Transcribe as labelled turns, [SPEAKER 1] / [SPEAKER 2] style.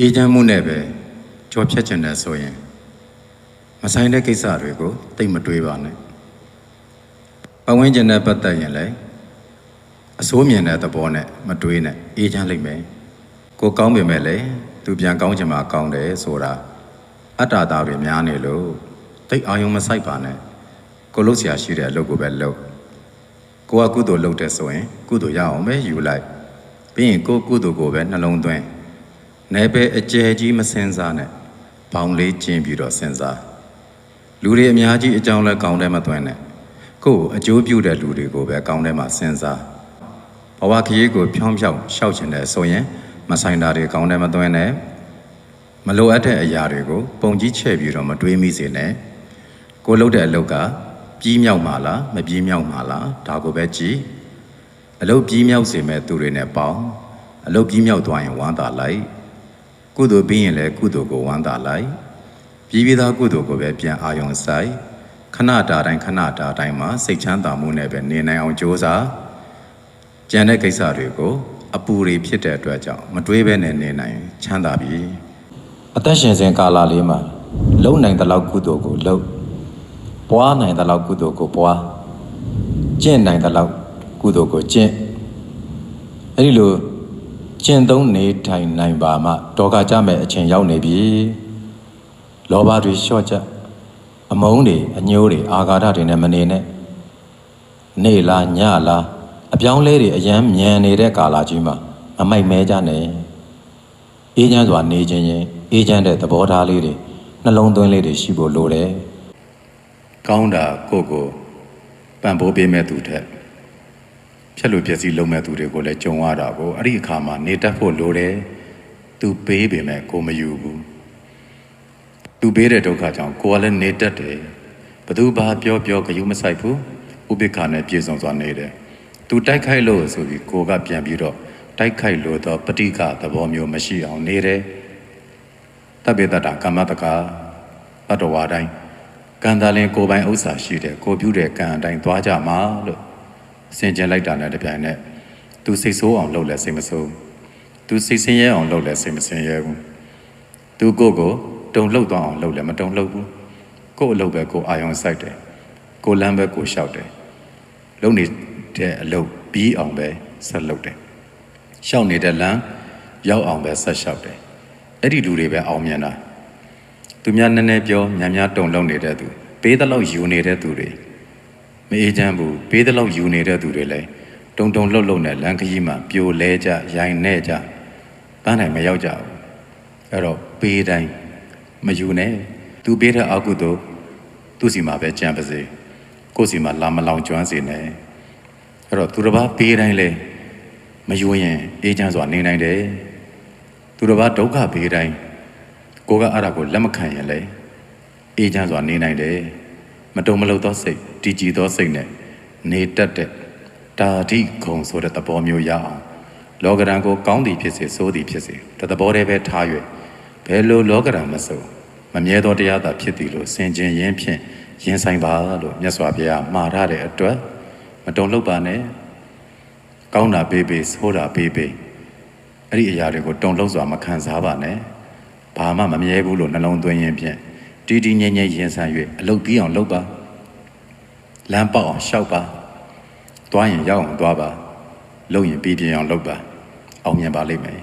[SPEAKER 1] agent မှုနဲ့ပဲကြော်ဖြတ်ချင်တယ်ဆိုရင်မဆိုင်တဲ့ကိစ္စတွေကိုသိမတွေးပါနဲ့ပတ်ဝန်းကျင်နဲ့ပတ်သက်ရင်လည်းအစိုးမြင်တဲ့သဘောနဲ့မတွေးနဲ့ agent လိုက်မယ်ကိုကောင်းပေမဲ့လည်းသူပြန်ကောင်းချင်မှကောင်းတယ်ဆိုတာအတ္တသားတွေများနေလို့တိတ်အာယုံမဆိုင်ပါနဲ့ကိုလုပ်เสียရှိတဲ့အလုပ်ကိုပဲလုပ်ကိုကကုသိုလ်လုပ်တဲ့ဆိုရင်ကုသိုလ်ရအောင်ပဲယူလိုက်ပြီးရင်ကိုကုသိုလ်ကိုပဲနှလုံးသွင်းနယ်ပယ်အကျယ်ကြီးမစင်စားနဲ့ဘောင်လေးကျင်းပြီးတော့စင်စားလူတွေအများကြီးအကြောင်းလဲကောင်းတယ်မသွင်းနဲ့ကိုအကျိုးပြုတဲ့လူတွေကိုပဲကောင်းတယ်မှစင်စားဘဝခရီးကိုဖြောင်းဖြောင်းရှောက်ချင်တယ်ဆိုရင်မဆိုင်တာတွေကောင်းတယ်မသွင်းနဲ့မလိုအပ်တဲ့အရာတွေကိုပုံကြီးချဲ့ပြီးတော့မတွေးမိစေနဲ့ကိုလုပ်တဲ့အလုပ်ကပြီးမြောက်မှာလားမပြီးမြောက်မှာလားဒါကိုပဲကြည့်အလုပ်ပြီးမြောက်စေမဲ့သူတွေနဲ့ပေါင်းအလုပ်ပြီးမြောက်သွားရင်ဝမ်းသာလိုက်ကုသိုလ်ပြီးရင်လည်းကုသိုလ်ကိုဝမ်းသာလိုက်ပြီးသားကုသိုလ်ကိုပဲပြန်အာရုံစိုက်ခဏတာတိုင်းမှာစိတ်ချမ်းသာမှုနဲ့ပဲနေနိုင်အောင်ကြိုးစားကြံတဲ့ကိစ္စတွေကိုအပူတွေဖြစ်တဲ့အတွက်ကြောင့်မတွေးဘဲနဲ့နေနိုင်ချမ်းသာပြီအသက်ရှင်စဉ်ကာလလေးမှာလုံနိုင်တဲ့လောက်ကုသိုလ်ကိုလုပ်ပွားနိုင်တဲ့လောက်ကုသိုလ်ကိုပွားကျင့်နိုင်တဲ့လောက်ကုသိုလ်ကိုကျင့်အဲ့ဒီလိုကျင့်သုံးနေထိုင်နိုင်ပါမှဒေါကကြမဲ့အချိန်ရောက်နေပြီလောဘတွေလျှော့ကြအမုန်းတွေအညိုးတွေအာဃာတတွေနဲ့မနေနဲ့နေလားညလားအပြောင်းလဲတွေအယမ်းမြန်နေတဲ့ကာလကြီးမှာအမိုက်မဲကြနဲ့အေးချမ်းစွာနေခြင်းရင်အေးချမ်းတဲ့သဘောထားလေးတွေနှလုံးသွင်းလေးတွေရှိဖို့လိုတယ်ကောင်းတာကိုပံ့ပိုးပေးမဲ့သူထက်ဖြက်လို့ပြည့်စည်လုံးမဲ့သူတွေကိုလည်းကြုံရတာကိုအဲ့ဒီအခါမှာနေတတ်ဖို့လိုတယ်သူပေးပေမဲ့ကိုမယူဘူးသူပေးတဲ့ဒုက္ခကြောင့်ကိုကလည်းနေတတ်တယ်ဘသူဘာပြောဂရုမစိုက်ဘူးဥပိ္ပခာနဲ့ပြေဆုံးစွာနေတယ်သူတိုက်ခိုက်လို့ဆိုပြီးကိုကပြန်ပြီးတော့တိုက်ခိုက်လို့တော့ပဋိက္ခသဘောမျိုးမရှိအောင်နေတယ်တပ္ပေတ္တကာမတကာတတ္တဝါတိုင်းကံတာလင်ကိုပိုင်ဥစ္စာရှိတယ်ကိုပြုတဲ့ကံအတိုင်းသွားကြမှာလို့ဆင်ကျင်လိုက်တာနဲ့တပြိုင်နက်သူစိတ်ဆိုးအောင်လုပ်လဲစိတ်မဆိုးသူစိတ်ဆင်းရဲအောင်လုပ်လဲစိတ်မဆင်းရဲဘူးသူကိုတုံလှုပ်သွားအောင်လုပ်လဲမတုံလှုပ်ဘူးကို့အလုပ်ပဲကိုအာယုံစိုက်တယ်ကိုလမ်းပဲကိုလျှောက်တယ်လုပ်နေတဲ့အလုပ်ပြီးအောင်ပဲဆက်လုပ်တယ်ရှောက်နေတဲ့လမ်းရောက်အောင်ပဲဆက်လျှောက်တယ်အဲ့ဒီလူတွေပဲအောင်မြင်တာသူများနည်းနည်းပြောများတုံလုံးနေတဲ့သူပေးတဲ့လောက်ယူနေတဲ့သူတွေမအေးချမ်းဘူးပေးတဲ့လောက်ယူနေတဲ့သူတွေလည်းတုံလှုပ်နဲ့လမ်းခရီးမှာပြိုလဲကြရိုင်နဲ့ကြပန်းနိုင်မရောက်ကြဘူးအဲ့တော့ပေးတိုင်းမယူနဲ့သူပေးတဲ့အကုသို့သူစီမှာပဲကြံပါစေကိုယ်စီမှာလာမလောင်ကျွမ်းစေနဲ့အဲ့တော့သူတစ်ပါးပေးတိုင်းလဲမယူရင်အေးချမ်းစွာနေနိုင်တယ်သူတစ်ပါးဒုက္ခပေးတိုင်းကိုကအဲ့ဒါကိုလက်မခံရင်လေအေးချမ်းစွာနေနိုင်တယ်မတုံမလှုပ်သောစိတ်တည်ကြည်သောစိတ်နဲ့နေတတ်တဲ့တာဓိဂုံဆိုတဲ့သဘောမျိုးရအောင်လောကဓာတ်ကိုကောင်းသည်ဖြစ်စေဆိုးသည်ဖြစ်စေတသဘောတည်းပဲထား၍ဘယ်လိုလောကဓာတ်မဆိုမမြဲသောတရားသာဖြစ်သည်လို့ဆင်ခြင်ရင်းဖြင့်ရင်ဆိုင်ပါလို့မြတ်စွာဘုရားမှာထားတဲ့အတွက်မတုံလှုပ်ပါနဲ့ကောင်းတာပေးဆိုးတာပေးအဲ့ဒီအရာတွေကိုတုံလှုပ်စွာမခံစားပါနဲ့ဘာမှမမြဲဘူးလို့နှလုံးသွင်းရင်းဖြင့်တည်ငြိမ်ရင်ဆိုင်၍အလုပ်ပြီးအောင်လုပ်ပါလမ်းပေါက်အောင်ရှောက်ပါသွားရင်ရောက်အောင်သွားပါလုပ်ရင်ပြီးပြင်းအောင်လုပ်ပါအောင်မြင်ပါလိမ့်မယ်